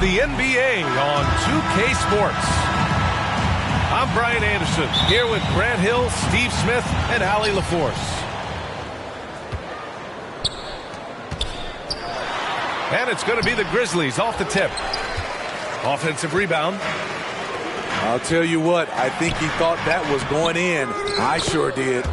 The NBA on 2K Sports. I'm Brian Anderson, here with Grant Hill, Steve Smith, and Allie LaForce. And it's going to be the Grizzlies off the tip. Offensive rebound. I'll tell you what, I think he thought that was going in. I sure did.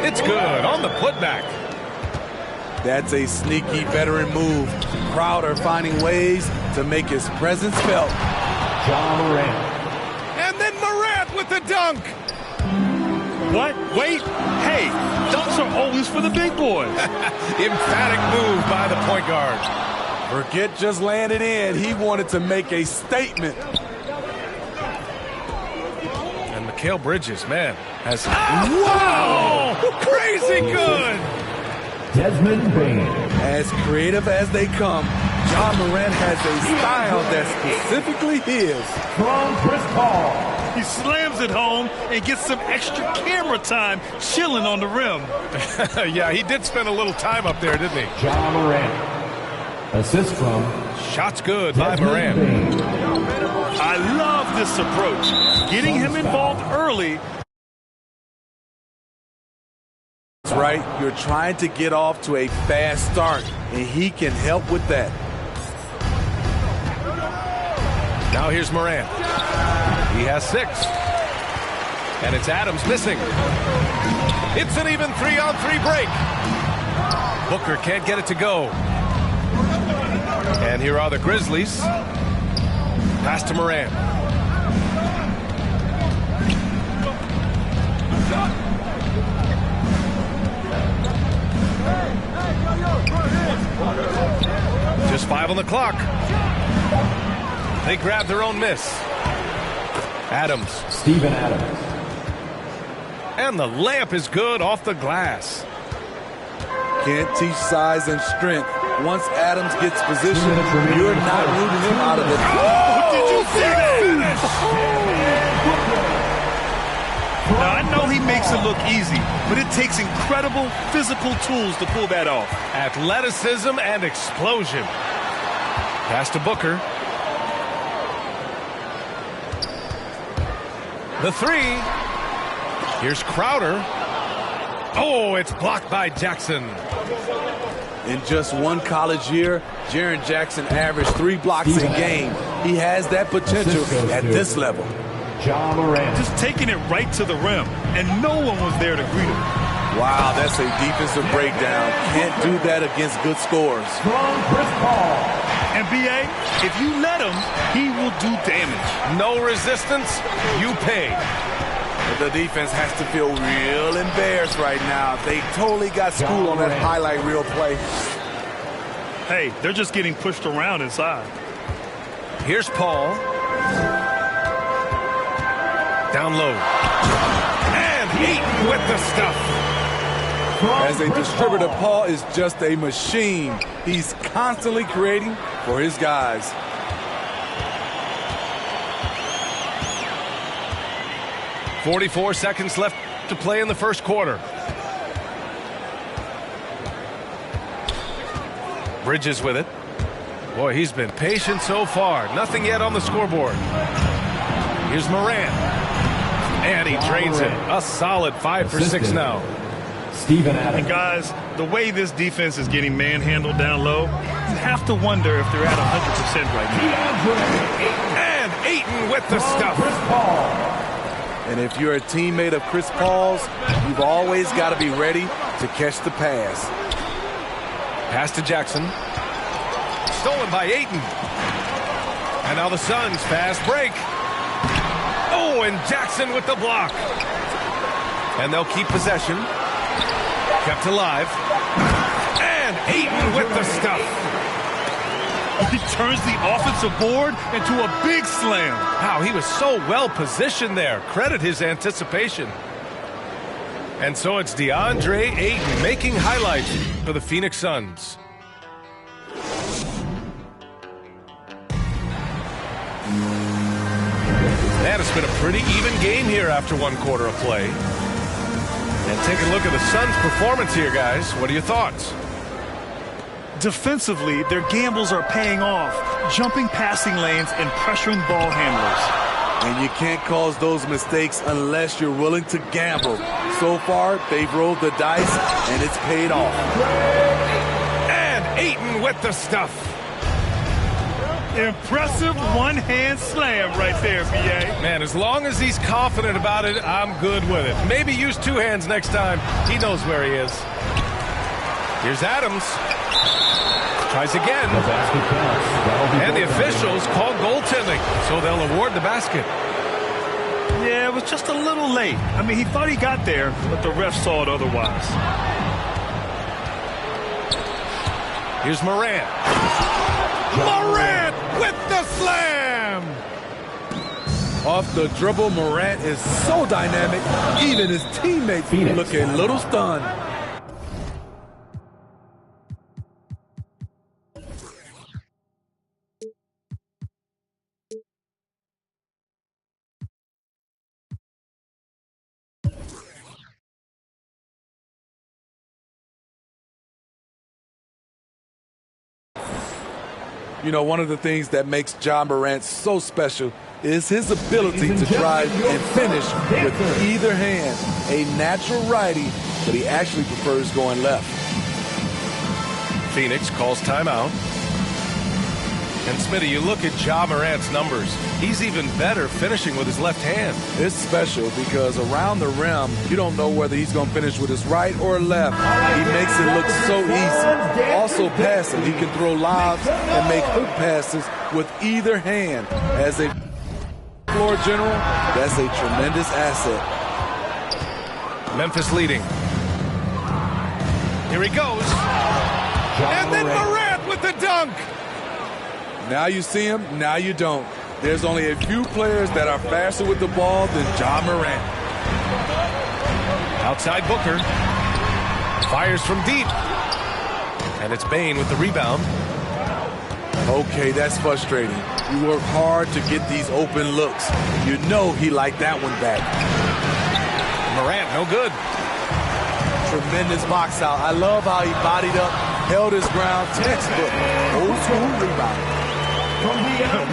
It's good on the putback. That's a sneaky veteran move. Crowder finding ways to make his presence felt. John Morant. And then Morant with the dunk. What? Wait. Hey, dunks are always for the big boys. Emphatic move by the point guard. Forget just landed in. He wanted to make a statement. And Mikal Bridges, man, has... Wow! Crazy good! Desmond Bain. As creative as they come, John Morant has a style that's specifically his. From Chris Paul. He slams it home and gets some extra camera time chilling on the rim. Yeah, he did spend a little time up there, didn't he? John Morant. Assist from Shots good by Desmond Morant. Bain. I love this approach. Getting him involved early. That's right. You're trying to get off to a fast start, and he can help with that. Now here's Morant. He has 6. And it's Adams missing. It's an even 3-on-3 break. Booker can't get it to go. And here are the Grizzlies. Pass to Morant. Just 5 on the clock. They grab their own miss. Adams. Steven Adams. And the layup is good off the glass. Can't teach size and strength. Once Adams gets position, you're not rooting him out of the... Oh, did you see that? Now, I know he makes it look easy, but it takes incredible physical tools to pull that off. Athleticism and explosion. Pass to Booker. The 3. Here's Crowder. Oh, it's blocked by Jackson. In just one college year, Jaren Jackson averaged 3 blocks a game. He has that potential at this level. John Morant. Just taking it right to the rim, and no one was there to greet him. Wow, that's a defensive breakdown. Can't do that against good scores. From Chris Paul. And B.A., if you let him, he will do damage. No resistance, you pay. But the defense has to feel real embarrassed right now. They totally got schooled on that highlight reel play. Hey, they're just getting pushed around inside. Here's Paul. Down low. And Eaton with the stuff. As a distributor, Paul is just a machine. He's constantly creating for his guys. .44 seconds left to play in the first quarter. Bridges with it. Boy, he's been patient so far. Nothing yet on the scoreboard. Here's Morant. And he drains it. A solid 5 for 6 now. Steven Adams. And guys, the way this defense is getting manhandled down low, you have to wonder if they're at 100% right now. And Ayton with the stuff. Chris Paul. And if you're a teammate of Chris Paul's, you've always got to be ready to catch the pass. Pass to Jackson. Stolen by Ayton. And now the Suns fast break. Oh, and Jackson with the block. And they'll keep possession. Kept alive. And Ayton with the stuff. He turns the offensive board into a big slam. Wow, he was so well positioned there. Credit his anticipation. And so it's DeAndre Ayton making highlights for the Phoenix Suns. And it's been a pretty even game here after one quarter of play. And take a look at the Suns' performance here, guys. What are your thoughts? Defensively, their gambles are paying off, jumping passing lanes and pressuring ball handlers. And you can't cause those mistakes unless you're willing to gamble. So far, they've rolled the dice, and it's paid off. And Ayton with the stuff. Impressive one-hand slam right there, B.A. Man, as long as he's confident about it, I'm good with it. Maybe use two hands next time. He knows where he is. Here's Adams. Tries again. And the officials call goaltending, so they'll award the basket. Yeah, it was just a little late. I mean, he thought he got there, but the ref saw it otherwise. Here's Morant. Morant with the slam! Off the dribble, Morant is so dynamic, even his teammates look a little stunned. You know, one of the things that makes Ja Morant so special is his ability to drive and finish with either hand. A natural righty, but he actually prefers going left. Phoenix calls timeout. And Smitty, you look at Ja Morant's numbers. He's even better finishing with his left hand. It's special because around the rim, you don't know whether he's going to finish with his right or left. He makes it look so easy. Also passing, he can throw lobs and make hook passes with either hand. As a floor general, that's a tremendous asset. Memphis leading. Here he goes. And then Morant with the dunk. Now you see him, now you don't. There's only a few players that are faster with the ball than Ja Morant. Outside Booker. Fires from deep. And it's Bane with the rebound. Okay, that's frustrating. You work hard to get these open looks. You know he liked that one back. Morant, no good. Tremendous box out. I love how he bodied up, held his ground, textbook. Old school rebound.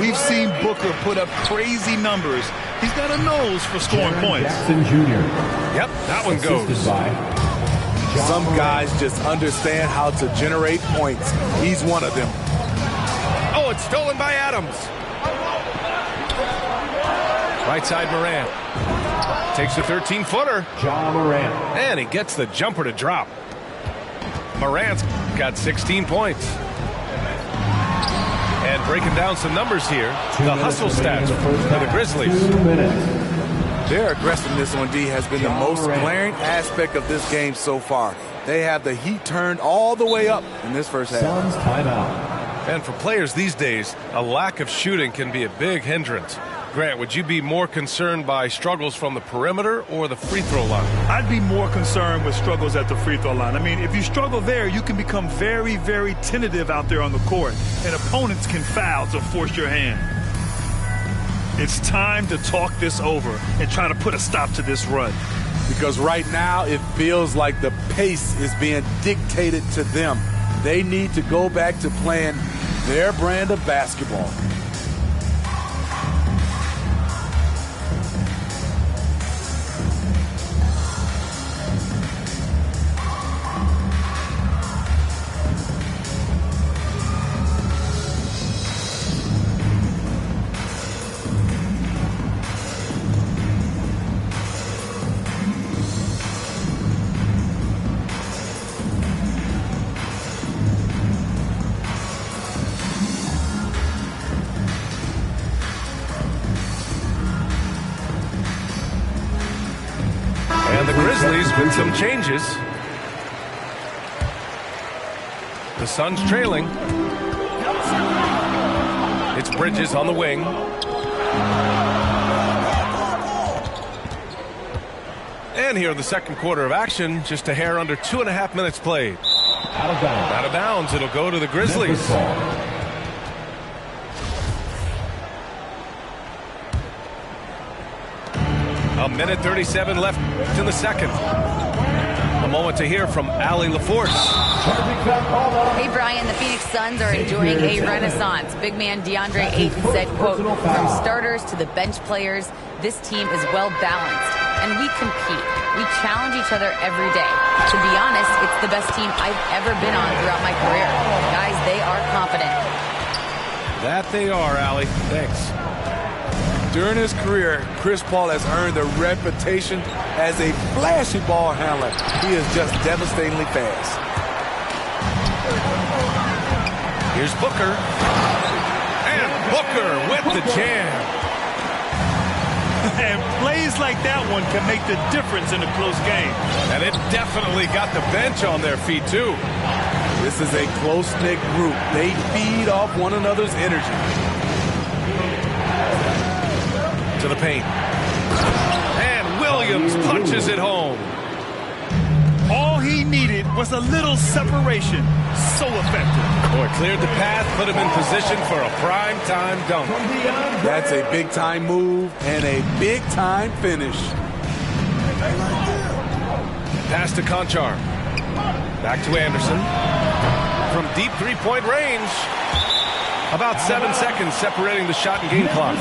We've seen Booker put up crazy numbers. He's got a nose for scoring points. Jackson Jr. Yep, that one goes. Some guys just understand how to generate points. He's one of them. Oh, it's stolen by Adams. Right side Morant. Takes a 13-footer. Ja Morant. And he gets the jumper to drop. Morant's got 16 points. And breaking down some numbers here, the hustle stats for the Grizzlies. 2 minutes. Their aggressiveness on D has been the most glaring aspect of this game so far. They have the heat turned all the way up in this first half. Suns timeout. And for players these days, a lack of shooting can be a big hindrance. Grant, would you be more concerned by struggles from the perimeter or the free throw line? I'd be more concerned with struggles at the free throw line. I mean, if you struggle there, you can become very, very tentative out there on the court, and opponents can foul to force your hand. It's time to talk this over and try to put a stop to this run. Because right now it feels like the pace is being dictated to them. They need to go back to playing their brand of basketball. Some changes. The Suns trailing. It's Bridges on the wing. And here in the second quarter of action, just a hair under 2.5 minutes played. Out of bounds. Out of bounds, it'll go to the Grizzlies. A minute 37 left in the second. A moment to hear from Allie LaForce. Hey, Brian, the Phoenix Suns are enjoying a renaissance. Big man DeAndre Ayton said, quote, from starters to the bench players, this team is well balanced, and we compete. We challenge each other every day. To be honest, it's the best team I've ever been on throughout my career. Guys, they are confident. That they are, Allie. Thanks. During his career, Chris Paul has earned a reputation as a flashy ball handler. He is just devastatingly fast. Here's Booker. And Booker with the jam. And plays like that one can make the difference in a close game. And it definitely got the bench on their feet, too. This is a close-knit group. They feed off one another's energy. To the paint. And Williams punches it home. All he needed was a little separation. So effective. Boy, cleared the path, put him in position for a prime-time dunk. That's a big-time move and a big-time finish. Pass to Conchar. Back to Anderson. From deep three-point range. About 7 seconds separating the shot and game clock.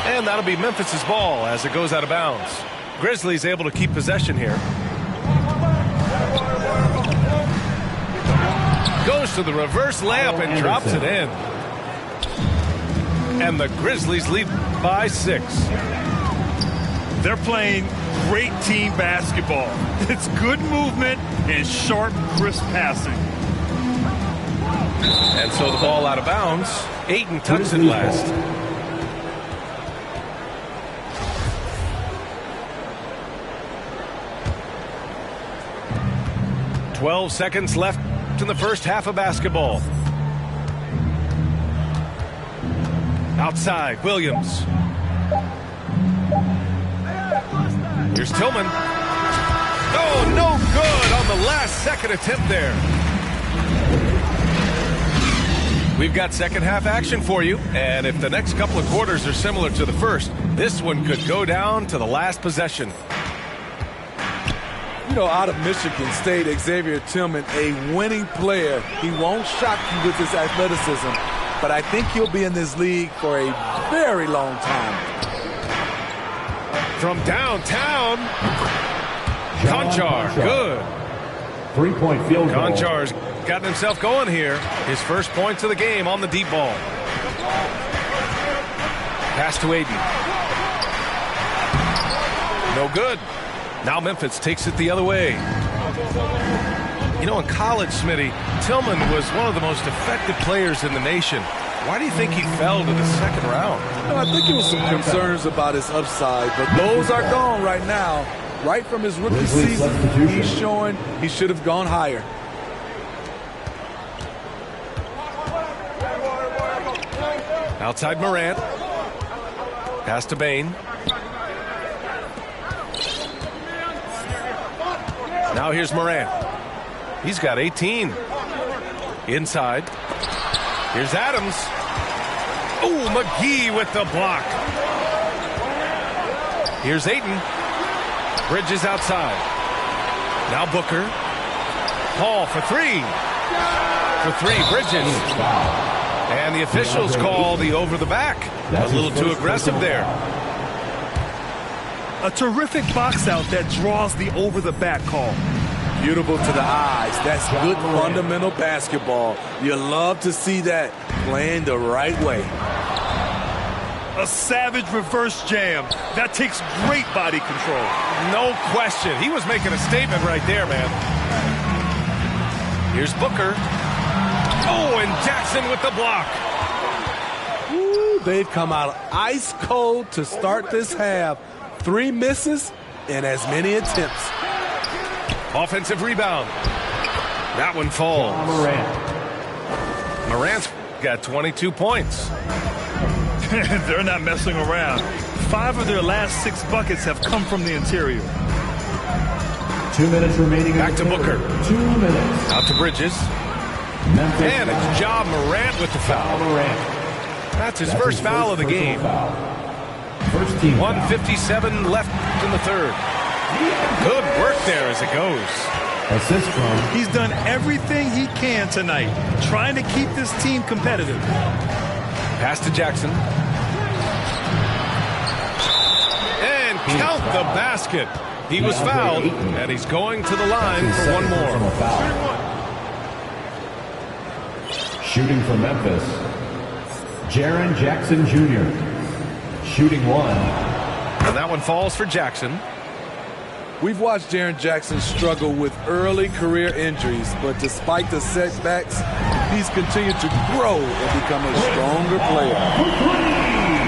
And that'll be Memphis's ball as it goes out of bounds. Grizzlies able to keep possession here. Goes to the reverse layup and drops it in. And the Grizzlies lead by 6. They're playing great team basketball. It's good movement and sharp, crisp passing. And so the ball out of bounds. Ayton tucks it last. "12 seconds left in the first half of basketball. Outside, Williams. Here's Tillman. Oh, no good on the last second attempt there. We've got second half action for you, and if the next couple of quarters are similar to the first, this one could go down to the last possession. You know, out of Michigan State, Xavier Tillman, a winning player. He won't shock you with his athleticism, but I think he'll be in this league for a very long time. From downtown, Conchar, good. 3-point field goal. Conchar's gotten himself going here. His first points of the game on the deep ball. Pass to Ayton. No good. Now Memphis takes it the other way. You know, in college, Smitty, Tillman was one of the most effective players in the nation. Why do you think he fell to the second round? Well, I think it was some concerns about his upside, but those are gone right now. Right from his rookie season, he's showing he should have gone higher. Outside Morant. Pass to Bane. Now here's Morant. He's got 18. Inside. Here's Adams. Oh, McGee with the block. Here's Ayton. Bridges outside. Now Booker. Paul for 3. For 3, Bridges. And the officials call the over the back. A little too aggressive there. A terrific box out that draws the over the back call. Beautiful to the eyes. That's good fundamental basketball. You love to see that playing the right way. A savage reverse jam. That takes great body control. No question. He was making a statement right there, man. Here's Booker. Oh, and Jackson with the block. Ooh, they've come out ice cold to start this half. 3 misses, in as many attempts. Offensive rebound. That one falls. Morant's got 22 points. They're not messing around. 5 of their last 6 buckets have come from the interior. 2 minutes remaining. Back to Booker. 2 minutes. Out to Bridges. Memphis And it's Ja Morant with the foul. That's his first foul of the game. First team 1:57 left in the third. Good work there as it goes. Assist from. He's done everything he can tonight, trying to keep this team competitive. Pass to Jackson. And count the basket. He was fouled, and he's going to the line for one more. Shooting for Memphis, Jaren Jackson Jr. Shooting 1. And that one falls for Jackson. We've watched Jaren Jackson struggle with early career injuries, but despite the setbacks, he's continued to grow and become a stronger player.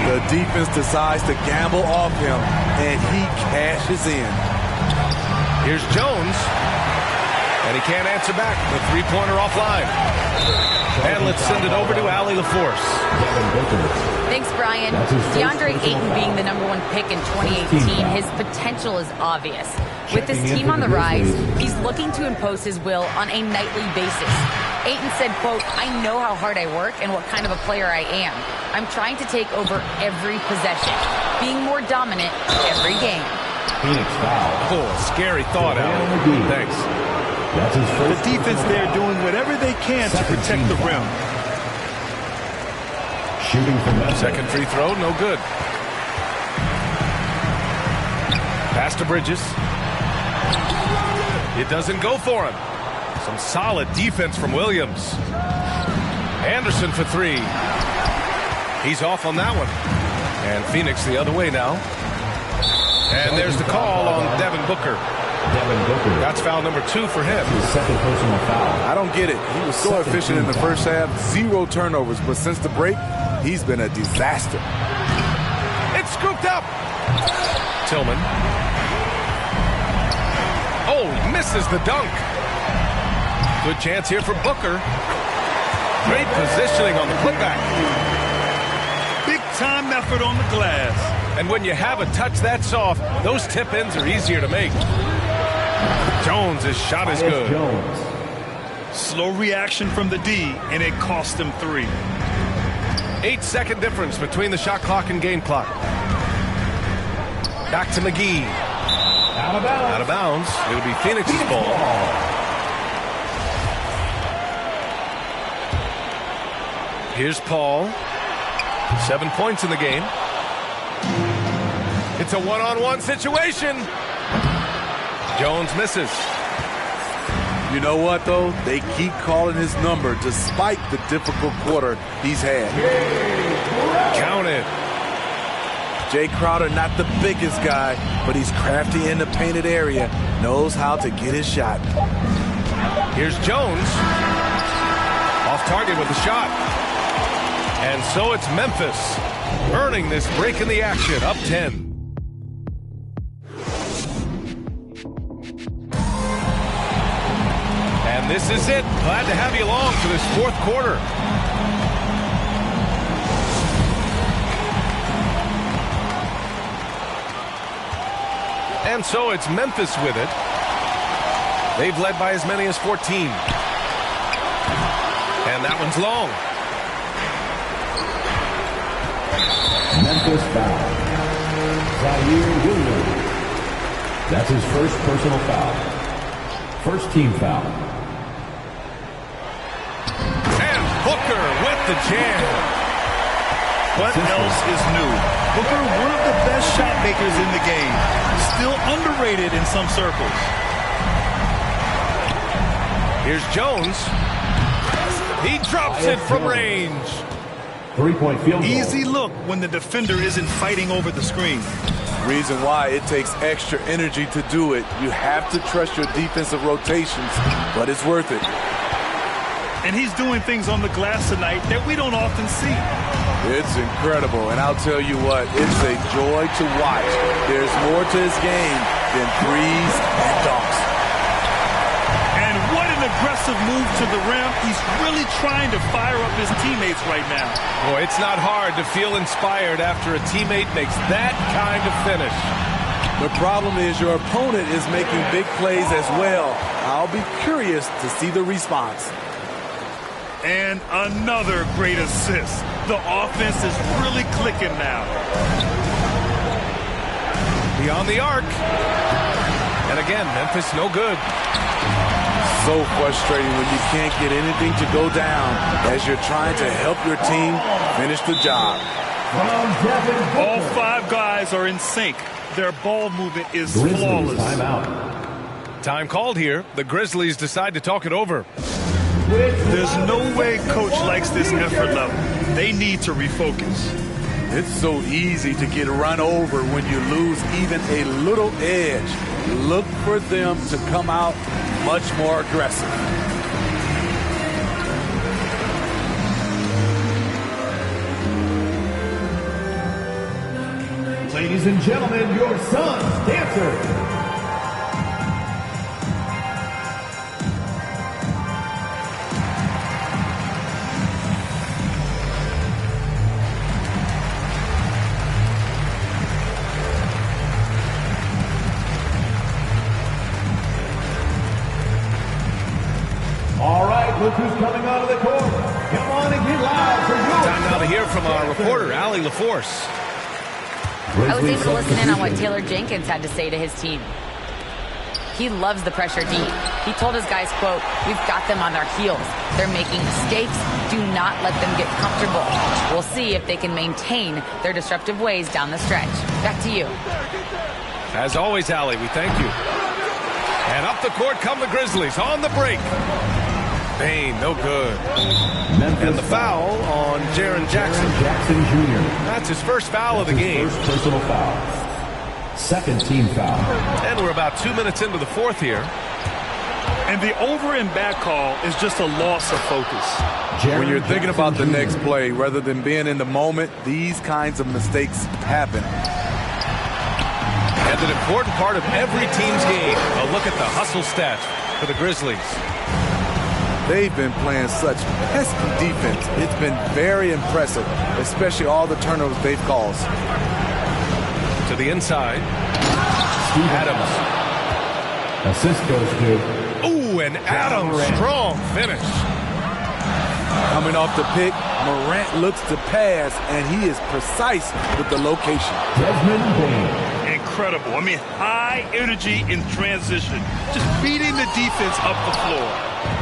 The defense decides to gamble off him, and he cashes in. Here's Jones, and he can't answer back. The three-pointer offline. And let's send it over to Allie LaForce. Thanks, Brian. DeAndre Ayton being the #1 pick in 2018, his potential is obvious. With this team on the rise, he's looking to impose his will on a nightly basis. Ayton said, quote, "I know how hard I work and what kind of a player I am. I'm trying to take over every possession, being more dominant every game." Phoenix foul. Oh, scary thought, Allie. Thanks. That's his first. The defense there doing whatever they can to protect the rim. Shooting from Memphis. Second free throw, no good. Pass to Bridges. It doesn't go for him. Some solid defense from Williams. Anderson for 3. He's off on that one. And Phoenix the other way now. And there's the call on Devin Booker. That's foul number 2 for him. His second personal foul. I don't get it. He was so efficient in the first half, 0 turnovers, but since the break, he's been a disaster. It's scooped up. Tillman. Oh, he misses the dunk. Good chance here for Booker. Great positioning on the putback. Big time effort on the glass. And when you have a touch that soft, those tip-ins are easier to make. Jones' shot is good. Jones. Slow reaction from the D, and it cost him 3. 8-second difference between the shot clock and game clock. Back to McGee. Out of bounds. Out of bounds. It'll be Phoenix's ball. Here's Paul. 7 points in the game. It's a one-on-one situation. Jones misses. You know what, though? They keep calling his number despite the difficult quarter he's had. Count it. Jay Crowder, not the biggest guy, but he's crafty in the painted area, knows how to get his shot. Here's Jones. Off target with the shot. And so it's Memphis earning this break in the action, up 10. And this is it. Glad to have you along for this fourth quarter. And so it's Memphis with it. They've led by as many as 14. And that one's long. Memphis foul. Zaire Williams. That's his first personal foul. First team foul. And Booker with the jam. What else is new? Booker, one of the best shot makers in the game. Still underrated in some circles. Here's Jones. He drops it from range. 3-point field goal. Easy look when the defender isn't fighting over the screen. Reason why it takes extra energy to do it. You have to trust your defensive rotations, but it's worth it. And he's doing things on the glass tonight that we don't often see. It's incredible, and I'll tell you what, it's a joy to watch. There's more to his game then threes and dunks. And what an aggressive move to the rim. He's really trying to fire up his teammates right now. Boy, it's not hard to feel inspired after a teammate makes that kind of finish. The problem is your opponent is making big plays as well. I'll be curious to see the response. And another great assist. The offense is really clicking now. Beyond the arc. And again, Memphis no good. So frustrating when you can't get anything to go down as you're trying to help your team finish the job. All 5 guys are in sync. Their ball movement is flawless. Time called here. The Grizzlies decide to talk it over. There's no way coach likes this effort level. They need to refocus. It's so easy to get run over when you lose even a little edge. Look for them to come out much more aggressive. Ladies and gentlemen, your son's dancer. All right, look who's coming out of the court. Come on and get loud for yours. Time now to hear from our reporter, Allie LaForce. I was able to listen in on what Taylor Jenkins had to say to his team. He loves the pressure deep. He told his guys, quote, "We've got them on their heels. They're making mistakes. Do not let them get comfortable. We'll see if they can maintain their disruptive ways down the stretch." Back to you. As always, Allie, we thank you. And up the court come the Grizzlies on the break. Bain, no good. Memphis and the foul on Jaren Jackson. Jackson Jr. That's his first foul of the game. First personal foul. Second team foul. And we're about 2 minutes into the fourth here. And the over and back call is just a loss of focus. When you're thinking about the next play, rather than being in the moment, these kinds of mistakes happen. And an important part of every team's game. A look at the hustle stats for the Grizzlies. They've been playing such pesky defense. It's been very impressive, especially all the turnovers they've caused. To the inside. Adams. Assist goes to. Ooh, and Adams, strong finish. Coming off the pick, Morant looks to pass, and he is precise with the location. Desmond Bain. Incredible. I mean, high energy in transition. Just beating the defense up the floor.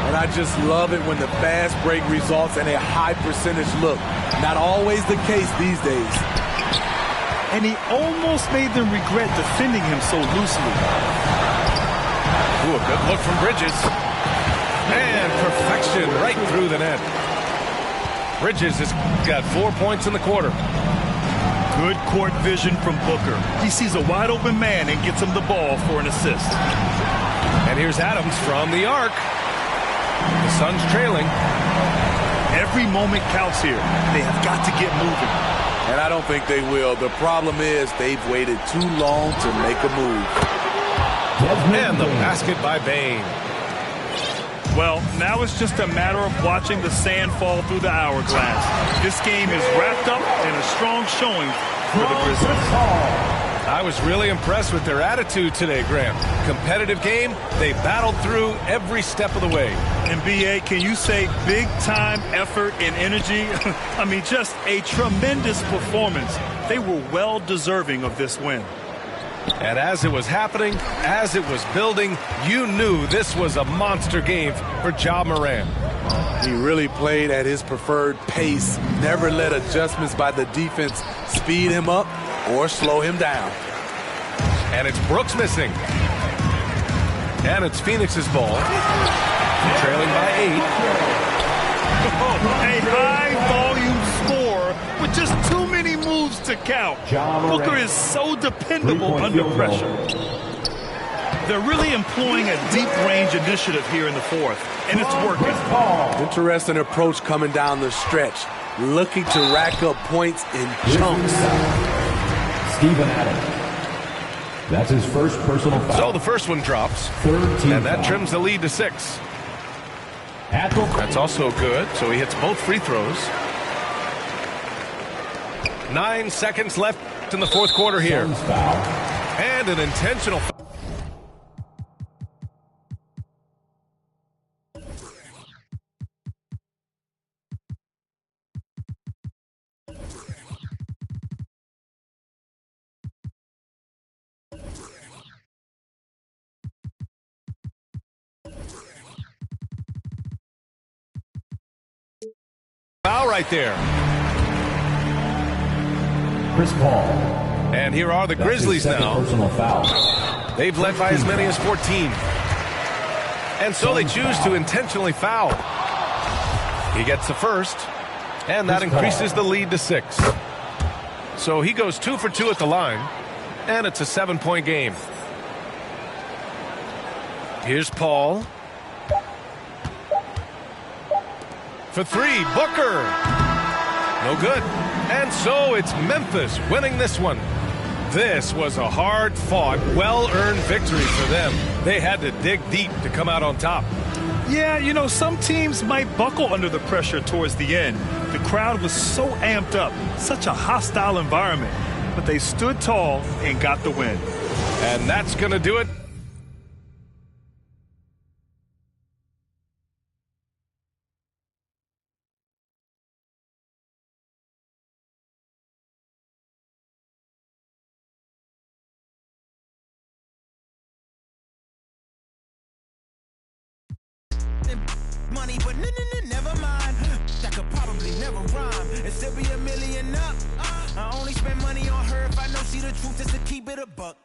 And I just love it when the fast break results in a high percentage look. Not always the case these days. And he almost made them regret defending him so loosely. Ooh, a good look from Bridges. And perfection right through the net. Bridges has got 4 points in the quarter. Good court vision from Booker. He sees a wide open man and gets him the ball for an assist. And here's Adams from the arc. The Suns trailing. Every moment counts here. They have got to get moving. And I don't think they will. The problem is they've waited too long to make a move. And the basket by Bain. Well, now it's just a matter of watching the sand fall through the hourglass. This game is wrapped up in a strong showing for the Grizzlies. I was really impressed with their attitude today, Graham. Competitive game. They battled through every step of the way. And B.A., can you say big-time effort and energy? I mean, just a tremendous performance. They were well deserving of this win. And as it was happening, as it was building, you knew this was a monster game for Ja Morant. He really played at his preferred pace, never let adjustments by the defense speed him up or slow him down. And it's Brooks missing. And it's Phoenix's ball. Trailing by 8. A high-volume score with just too many moves to count. Booker is so dependable under pressure. They're really employing a deep-range initiative here in the fourth, and it's working. Interesting approach coming down the stretch, looking to rack up points in chunks. Steven Adams. That's his first personal foul. So the first one drops, Third team and that foul. trims the lead to 6. At the That's also good, so he hits both free throws. 9 seconds left in the fourth quarter here. Suns foul. And an intentional foul. Foul right there. Chris Paul. And here are the That's his Grizzlies second now. personal foul. They've led by as many as 14. And so they choose to intentionally foul. He gets the first, and that increases the lead to 6. So he goes 2 for 2 at the line, and it's a 7-point game. Here's Paul. For 3, Booker. No good. And so it's Memphis winning this one. This was a hard-fought, well-earned victory for them. They had to dig deep to come out on top. Yeah, you know, some teams might buckle under the pressure towards the end. The crowd was so amped up, such a hostile environment. But they stood tall and got the win. And that's going to do it. Money, but never mind. That could probably never rhyme and still be $1 million up. I only spend money on her if I know she the truth, just to keep it a buck.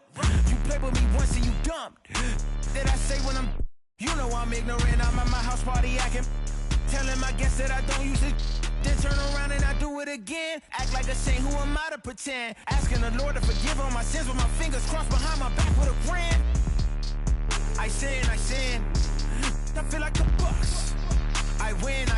You played with me once and you dumped. Did I say when you know I'm ignorant, I'm at my house party acting, telling my guests that I don't use it, then turn around and I do it again. Act like a saint, who am I to pretend? Asking the Lord to forgive all my sins with my fingers crossed behind my back with a grin. I sin. I feel like the Bucks. I win,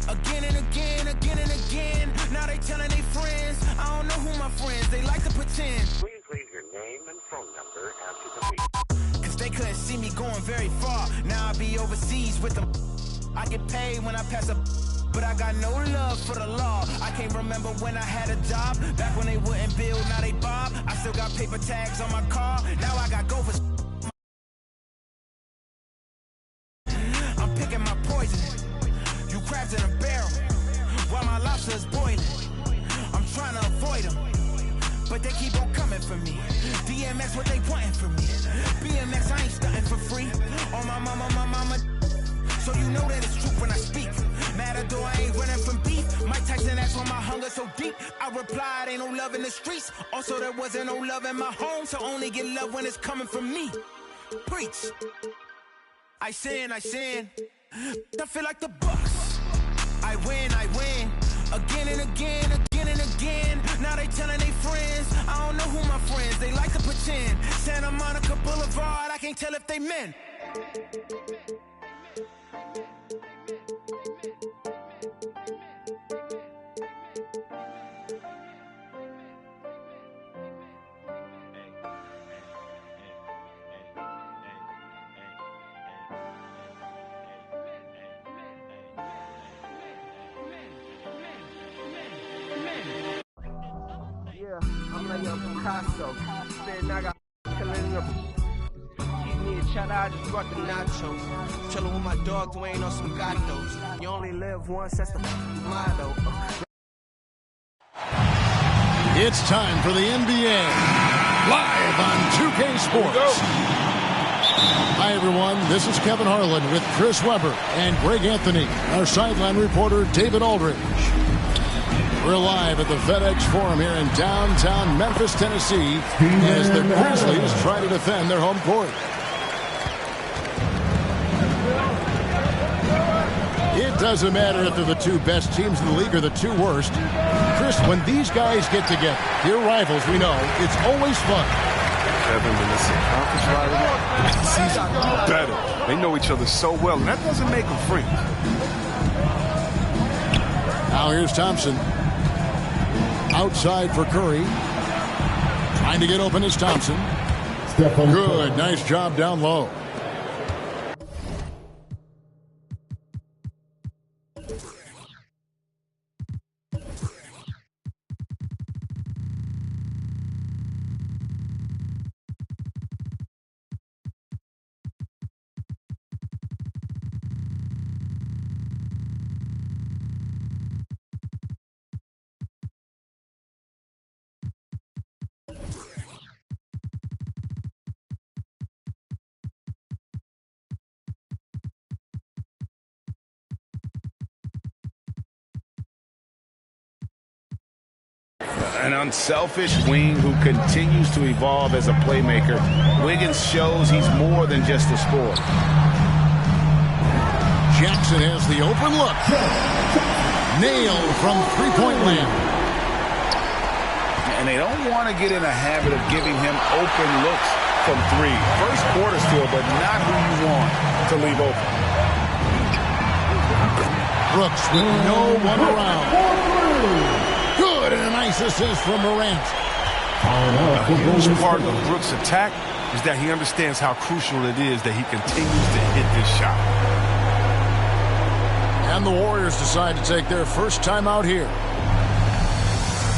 again and again. Now they telling their friends, I don't know who my friends, they like to pretend. Please leave your name and phone number after the beep. Cause they couldn't see me going very far. Now I be overseas with them. I get paid when I pass but I got no love for the law. I can't remember when I had a job. Back when they wouldn't build, now they bob. I still got paper tags on my car. Now I got gophers. I'm picking my poison. You crabs in a barrel while my lobster's boiling. I'm trying to avoid them, but they keep on coming for me. DMX, what they wanting from me? BMX, I ain't stunting for free. On my mama. So you know that it's true when I speak. Matador, I ain't running from beef. Mike Tyson asked why my hunger so deep. I replied, ain't no love in the streets. Also, there wasn't no love in my home, so only get love when it's coming from me. Preach. I sin. I feel like the Bucks. I win, again and again. Now they telling their friends, I don't know who my friends, they like to pretend. Santa Monica Boulevard, I can't tell if they men. I'm like young Picasso. Saying I got killing them. Keep me a shot, I just brought the nachos. Chillin' with my dog Dwayne on some gatos. You only live once, that's the motto. It's time for the NBA. Live on 2K Sports. Hi, everyone. This is Kevin Harlan with Chris Webber and Greg Anthony, our sideline reporter David Aldridge. We're live at the FedEx Forum here in downtown Memphis, Tennessee, as the Grizzlies try to defend their home court. It doesn't matter if they're the two best teams in the league or the two worst. Chris, when these guys get together, they're rivals, we know, it's always fun. Kevin, when it's a conference rivalry, it's the season better. They know each other so well, and that doesn't make them friends. Now here's Thompson. Outside for Curry. Trying to get open is Thompson. Good, nice job down low. An unselfish wing who continues to evolve as a playmaker. Wiggins shows he's more than just a scorer. Jackson has the open look. Nailed from three-point land. And they don't want to get in a habit of giving him open looks from three. First quarter still, but not who you want to leave open. Brooks with no one around. Good, and a nice assist from Morant. A huge part of Brooks' attack is that he understands how crucial it is that he continues to hit this shot. And the Warriors decide to take their first time out here.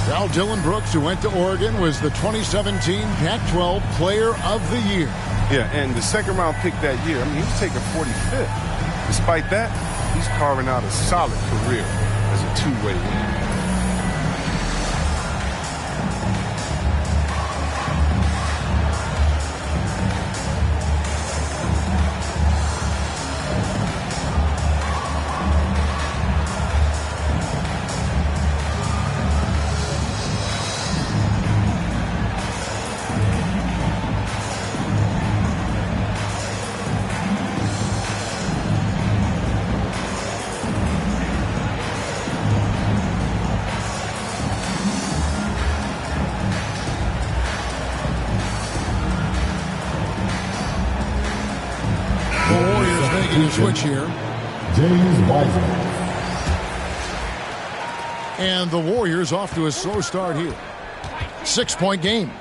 Now Dillon Brooks, who went to Oregon, was the 2017 Pac-12 Player of the Year. Yeah, and the second-round pick that year, I mean, he was taken 45th. Despite that, he's carving out a solid career as a two-way winner. Switch here. And the Warriors off to a slow start here. 6-point game.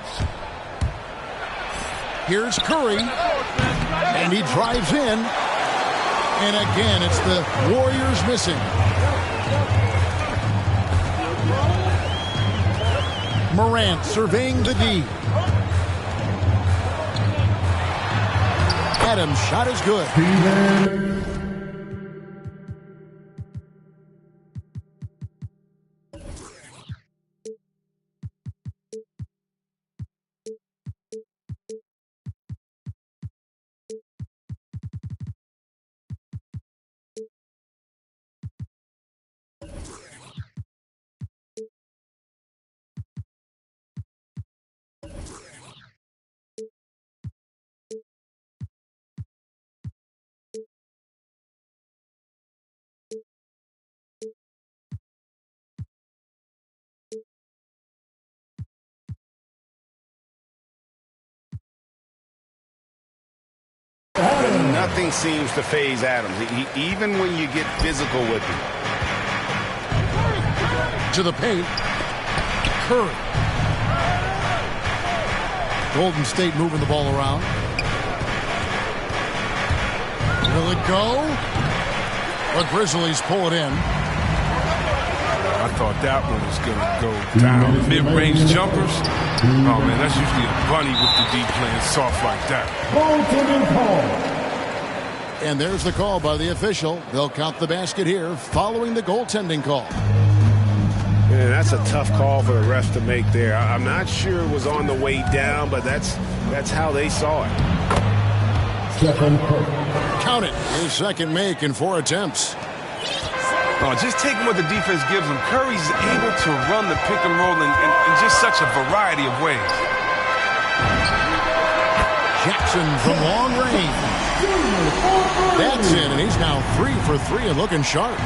Here's Curry. And he drives in. And again, it's the Warriors missing. Morant surveying the D. Adams' shot is good. Nothing seems to faze Adams, even when you get physical with him. To the paint. Curry. Golden State moving the ball around. Will it go? The Grizzlies pull it in. I thought that one was going to go down. Mid-range jumpers. Oh, man, that's usually a bunny with the D playing soft like that. And there's the call by the official. They'll count the basket here following the goaltending call. Man, that's a tough call for the refs to make there. I'm not sure it was on the way down, but that's how they saw it. Count it. His second make in 4 attempts. Oh, just taking what the defense gives him. Curry's able to run the pick and roll in just such a variety of ways. Jackson from long range. That's in, and he's now 3 for 3 and looking sharp.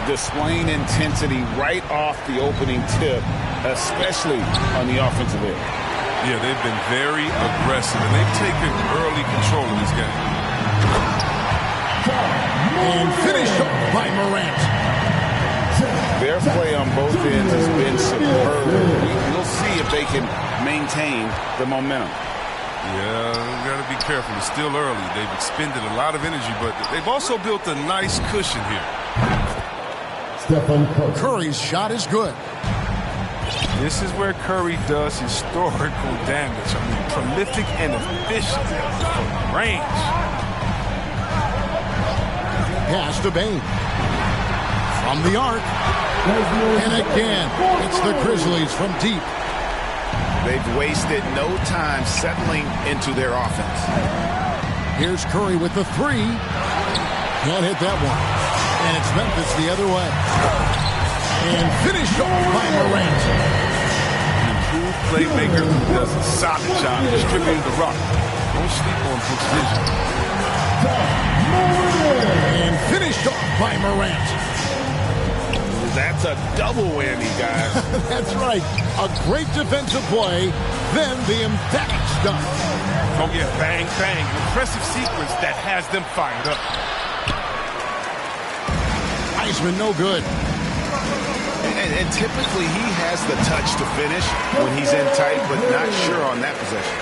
Displaying intensity right off the opening tip, especially on the offensive end. Yeah, they've been very aggressive, and they've taken early control of this game. And finished up by Morant. Their play on both ends has been superb. We'll see if they can maintain the momentum. Yeah, you got to be careful. It's still early. They've expended a lot of energy, but they've also built a nice cushion here. Curry's shot is good. This is where Curry does historical damage. I mean, prolific and efficient from range. Pass to Bain. From the arc. And again, it's the Grizzlies from deep. They've wasted no time settling into their offense. Here's Curry with the three. Can't hit that one. And it's Memphis the other way. And finished off by Morant. An improved playmaker who does a solid job distributing the rock. Don't sleep on Brooks' vision. And finished off by Morant. That's a double whammy, guys. That's right. A great defensive play, then the emphatic stunt. Oh, yeah, bang, bang. Impressive sequence that has them fired up. Heisman no good. And typically he has the touch to finish when he's in tight, but not sure on that possession.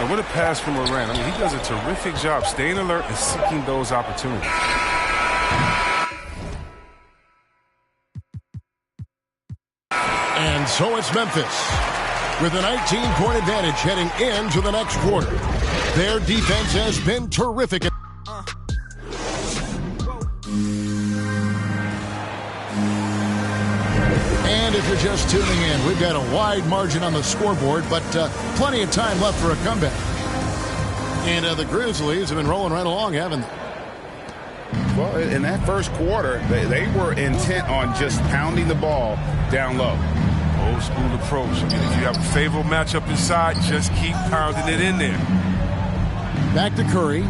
And what a pass from Morant. I mean, he does a terrific job staying alert and seeking those opportunities. And so it's Memphis with a 19-point advantage heading into the next quarter. Their defense has been terrific. And if you're just tuning in, we've got a wide margin on the scoreboard, but plenty of time left for a comeback. And the Grizzlies have been rolling right along, haven't they? Well, in that first quarter, they were intent on just pounding the ball down low. Old school approach. I mean, if you have a favorable matchup inside, just keep pounding it in there. Back to Curry.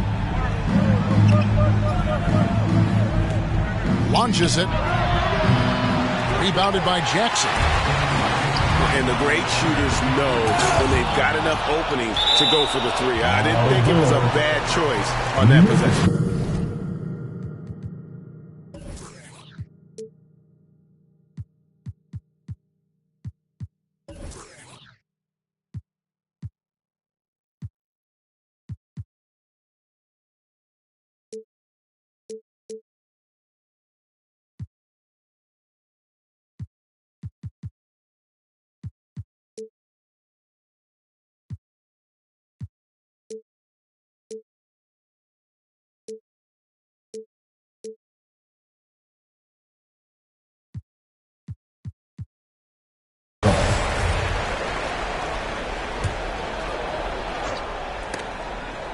Launches it. Rebounded by Jackson. And the great shooters know when they've got enough opening to go for the three. I didn't think it was a bad choice on that possession.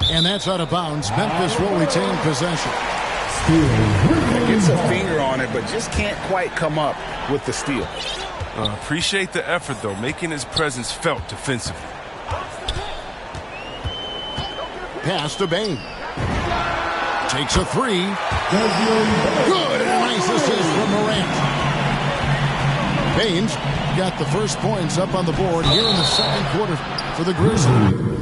And that's out of bounds. Memphis will retain possession. Gets a finger on it, but just can't quite come up with the steal. Appreciate the effort, though, making his presence felt defensively. Pass to Bain. Takes a three. Good, and a nice assist from Morant. Bain's got the first points up on the board here in the second quarter for the Grizzlies.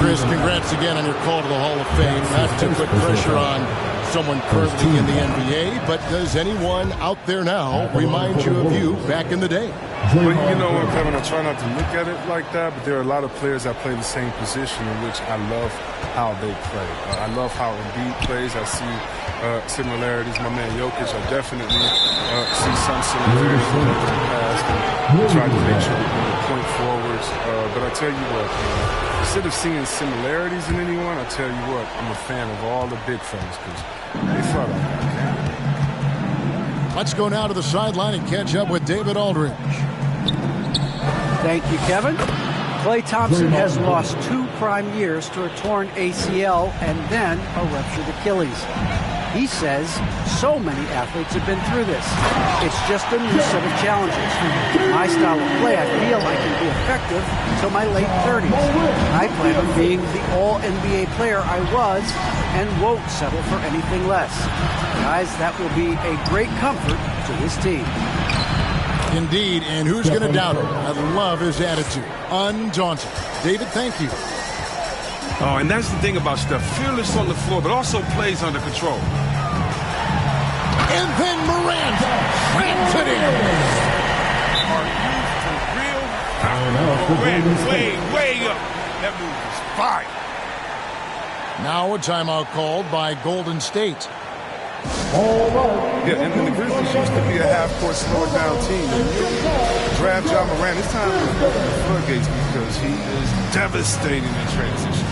Chris, congrats again on your call to the Hall of Fame. Not to put pressure on someone currently in the NBA, but does anyone out there now remind you of you back in the day? Well, you know what, Kevin, I try not to look at it like that, but there are a lot of players that play the same position in which I love how they play. I love how Embiid plays. I see similarities. My man Jokic, I definitely see some similarities in the past and try to make sure we can point forwards. But I tell you what, instead of seeing similarities in anyone, I tell you what, I'm a fan of all the big fellas because they fought out. Let's go now to the sideline and catch up with David Aldridge. Thank you, Kevin. Klay Thompson has lost 2 prime years to a torn ACL and then a ruptured Achilles. He says so many athletes have been through this. It's just a new set of challenges. My style of play, I feel I can be effective until my late 30s. I plan on being the all-NBA player I was and won't settle for anything less. Guys, that will be a great comfort to this team. Indeed, and who's going to doubt him? I love his attitude. Undaunted. David, thank you. Oh, and that's the thing about Steph. Fearless on the floor, but also plays under control. And then Morant slams it in. Are you for real? Morant way up. That move is fire. Now a timeout called by Golden State. Yeah, and the Grizzlies used to be a half-court slow-down team. When you draft Ja Morant, it's time to open the floodgates because he is devastating in transition.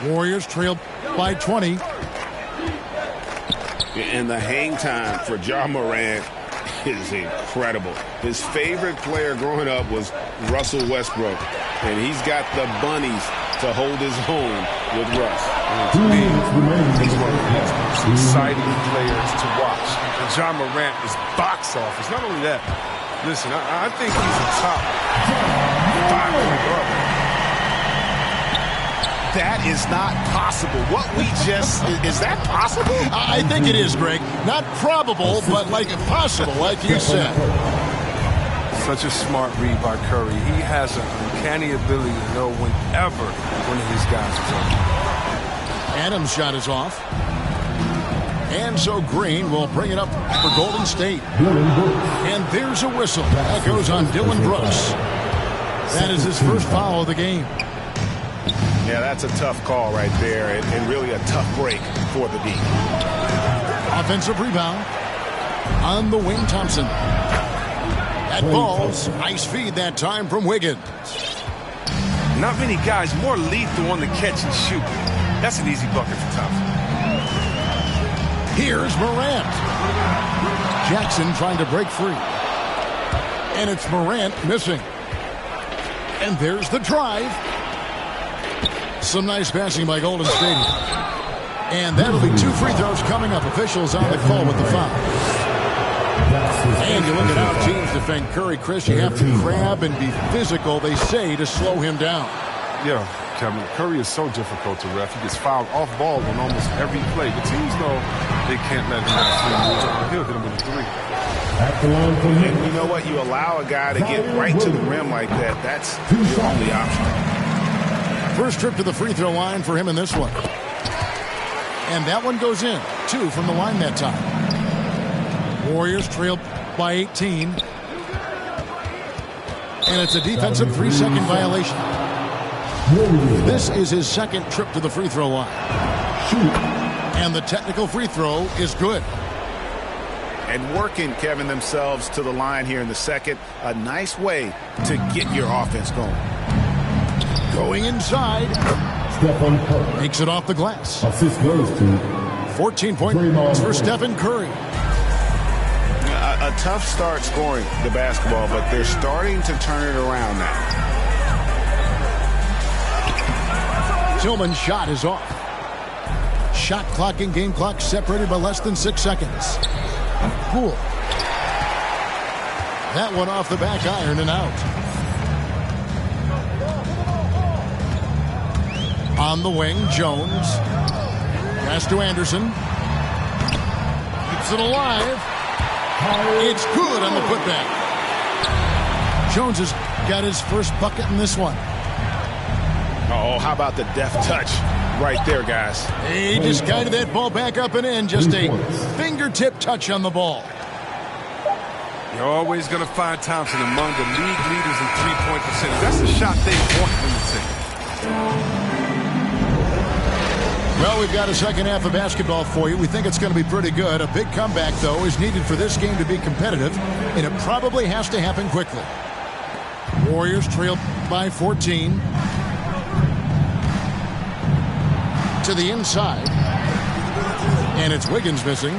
Warriors trailed by 20. And the hang time for Ja Morant is incredible. His favorite player growing up was Russell Westbrook, and he's got the bunnies to hold his own with Russ. To me, he's one of the most exciting players to watch. And Ja Morant is box office. Not only that, listen, I think he's a top 5 point guard. That is not possible. What we just, is that possible? I think it is, Greg. Not probable, but like possible, like you said. Such a smart read by Curry. He has an uncanny ability to know whenever one of his guys is open. Adams' shot is off. And so Green will bring it up for Golden State. And there's a whistle. That goes on Dylan Brooks. That is his first foul of the game. Yeah, that's a tough call right there, and really a tough break for the D. Offensive rebound on the wing, Thompson. That ball's nice feed that time from Wiggins. Not many guys more lethal on the catch and shoot. That's an easy bucket for Thompson. Here's Morant. Jackson trying to break free. And it's Morant missing. And there's the drive. Some nice passing by Golden State. And that'll be 2 free throws coming up. Officials on the call with the foul. And you look at how teams defend Curry, Chris. You have to grab and be physical, they say, to slow him down. Yeah, Kevin, Curry is so difficult to ref. He gets fouled off ball on almost every play. The teams know they can't let him have 3 moves. He'll hit him with a 3. And you know what? You allow a guy to get right to the rim like that. That's your only option. First trip to the free throw line for him in this one. And that one goes in. 2 from the line that time. Warriors trailed by 18. And it's a defensive 3-second violation. This is his second trip to the free throw line. And the technical free throw is good. And working, Kevin, themselves to the line here in the second. A nice way to get your offense going. Going inside. Makes it off the glass. 14 points for Stephen Curry. A tough start scoring the basketball, but they're starting to turn it around now. Tillman's shot is off. Shot clock and game clock separated by less than 6 seconds. Poole. That one off the back iron and out. On the wing, Jones. Pass to Anderson. Keeps it alive. It's good on the putback. Jones has got his first bucket in this one. Oh, how about the deft touch right there, guys? He just guided that ball back up and in. Just a fingertip touch on the ball. You're always going to find Thompson among the league leaders in three-point percentage. That's the shot they want him to take. Well, we've got a second half of basketball for you. We think it's going to be pretty good. A big comeback, though, is needed for this game to be competitive, and it probably has to happen quickly. Warriors trail by 14. To the inside. And it's Wiggins missing.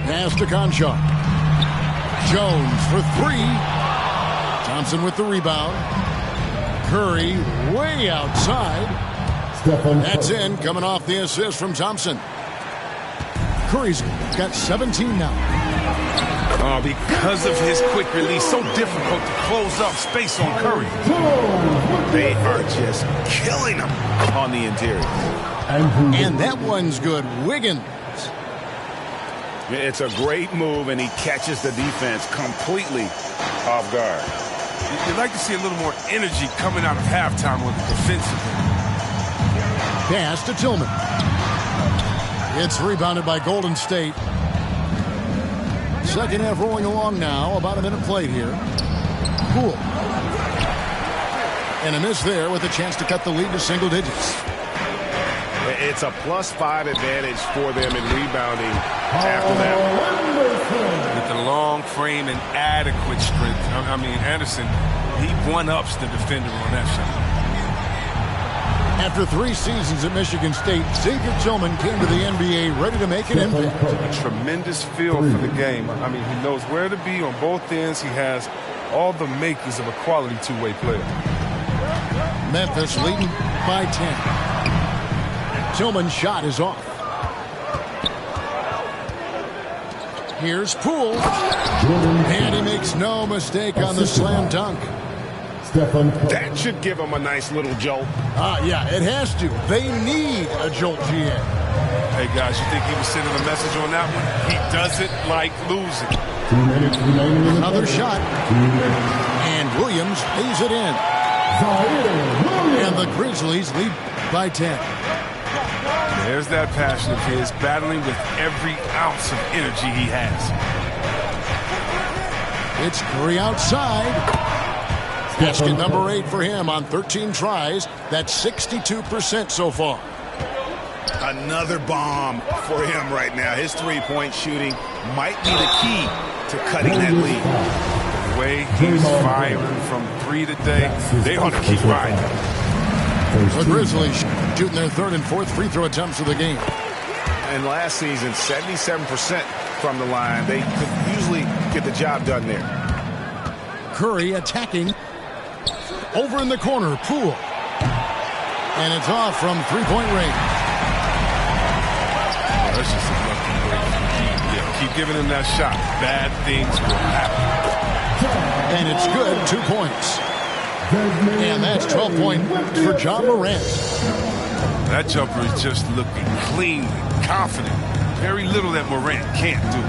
Pass to Conchar. Jones for three. Thompson with the rebound. Curry way outside. That's in, coming off the assist from Thompson. Curry's got 17 now. Oh, because of his quick release, so difficult to close up space on Curry. They are just killing him on the interior. And that one's good. Wiggins. It's a great move, and he catches the defense completely off guard. You'd like to see a little more energy coming out of halftime with the defensive end. Pass to Tillman. It's rebounded by Golden State. Second half rolling along now. About a minute played here. Poole. And a miss there with a chance to cut the lead to single digits. It's a +5 advantage for them in rebounding after that. With the long frame and adequate strength. I mean, Anderson, he one-ups the defender on that shot. After 3 seasons at Michigan State, Xavier Tillman came to the NBA ready to make an impact. A tremendous feel for the game. I mean, he knows where to be on both ends. He has all the makings of a quality two-way player. Memphis leading by 10. Tillman's shot is off. Here's Poole. And he makes no mistake on the slam dunk. That should give him a nice little jolt. Yeah, it has to. They need a jolt, GA. Hey, guys, you think he was sending a message on that one? He doesn't like losing. Another shot. And Williams lays it in. And the Grizzlies lead by 10. There's that passion of his, battling with every ounce of energy he has. It's Curry outside. Basket number 8 for him on 13 tries. That's 62% so far. Another bomb for him right now. His three-point shooting might be the key to cutting that lead. The way he's firing from 3 today, they ought to keep riding. The Grizzlies shooting their 3rd and 4th free throw attempts of the game. And last season, 77% from the line. They could usually get the job done there. Curry attacking. Over in the corner, Poole. And it's off from three-point range. That's just a lucky break. Keep giving him that shot. Bad things will happen. And it's good, 2 points. And that's 12 points for John Morant. That jumper is just looking clean, confident. Very little that Morant can't do.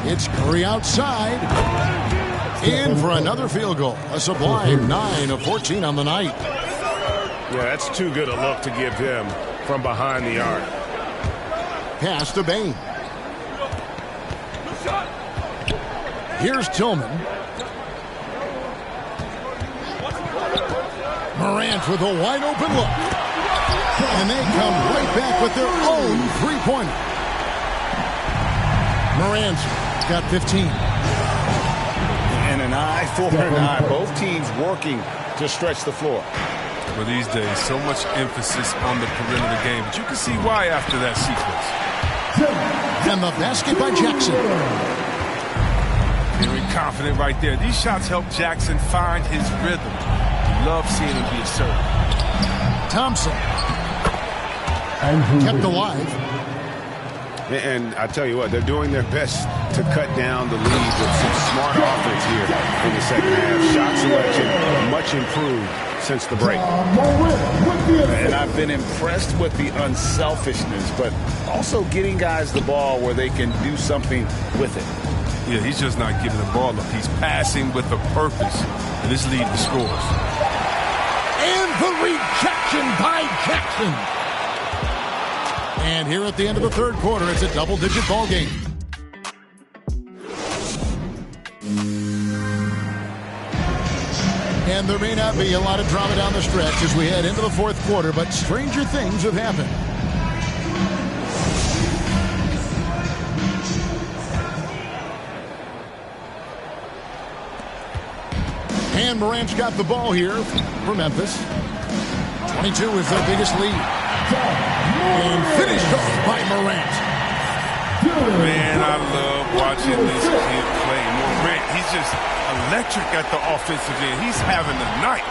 It's Curry outside. In for another field goal. A sublime 9 of 14 on the night. Yeah, that's too good a look to give him from behind the arc. Pass to Bain. Here's Tillman. Morant with a wide open look. And they come right back with their own three-pointer. Morant's got 15. And an eye for an eye. Both teams working to stretch the floor. Well, these days, so much emphasis on the perimeter game. But you can see why after that sequence. And the basket by Jackson. Very confident right there. These shots help Jackson find his rhythm. You love seeing him be assertive. Thompson. Kept alive. And I tell you what, they're doing their best to cut down the lead with some smart offense here in the second half. Shot selection much improved since the break. And I've been impressed with the unselfishness, but also getting guys the ball where they can do something with it. Yeah, he's just not giving the ball up. He's passing with a purpose, and this lead to scores. And the rejection by Jackson. And here at the end of the third quarter, it's a double-digit ball game. And there may not be a lot of drama down the stretch as we head into the fourth quarter, but stranger things have happened. And Morant's got the ball here for Memphis. 22 is their biggest lead. And finished off by Morant. Man, I love watching this kid play. Morant, he's just electric at the offensive end. He's having a night.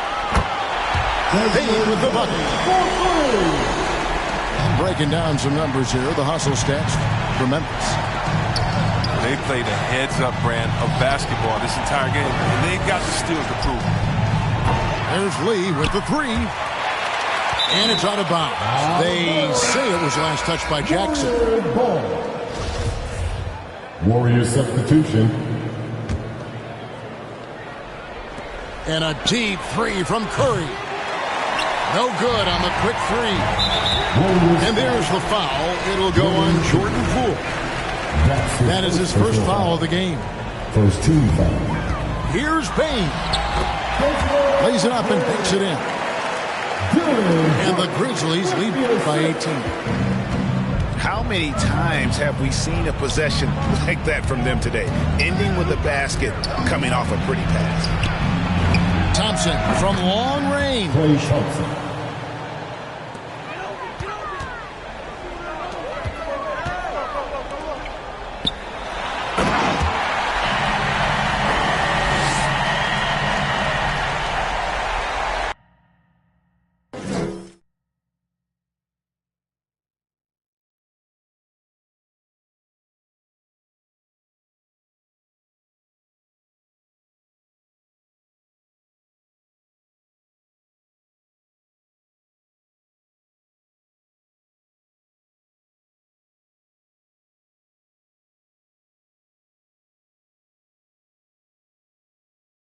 Payne with the bucket. And breaking down some numbers here, the hustle stats for Memphis. They played a heads-up brand of basketball this entire game, and they've got the steals to prove it. There's Lee with the three. And it's out of bounds. They say it was last touched by Jackson. Warrior substitution. And a deep three from Curry. No good on the quick three. And there's the foul. It'll go on Jordan Poole. That is his first foul of the game. First team foul. Here's Payne. Lays it up and picks it in. And the Grizzlies lead by 18. How many times have we seen a possession like that from them today? Ending with a basket, coming off a pretty pass. Thompson from long range. Clay Thompson.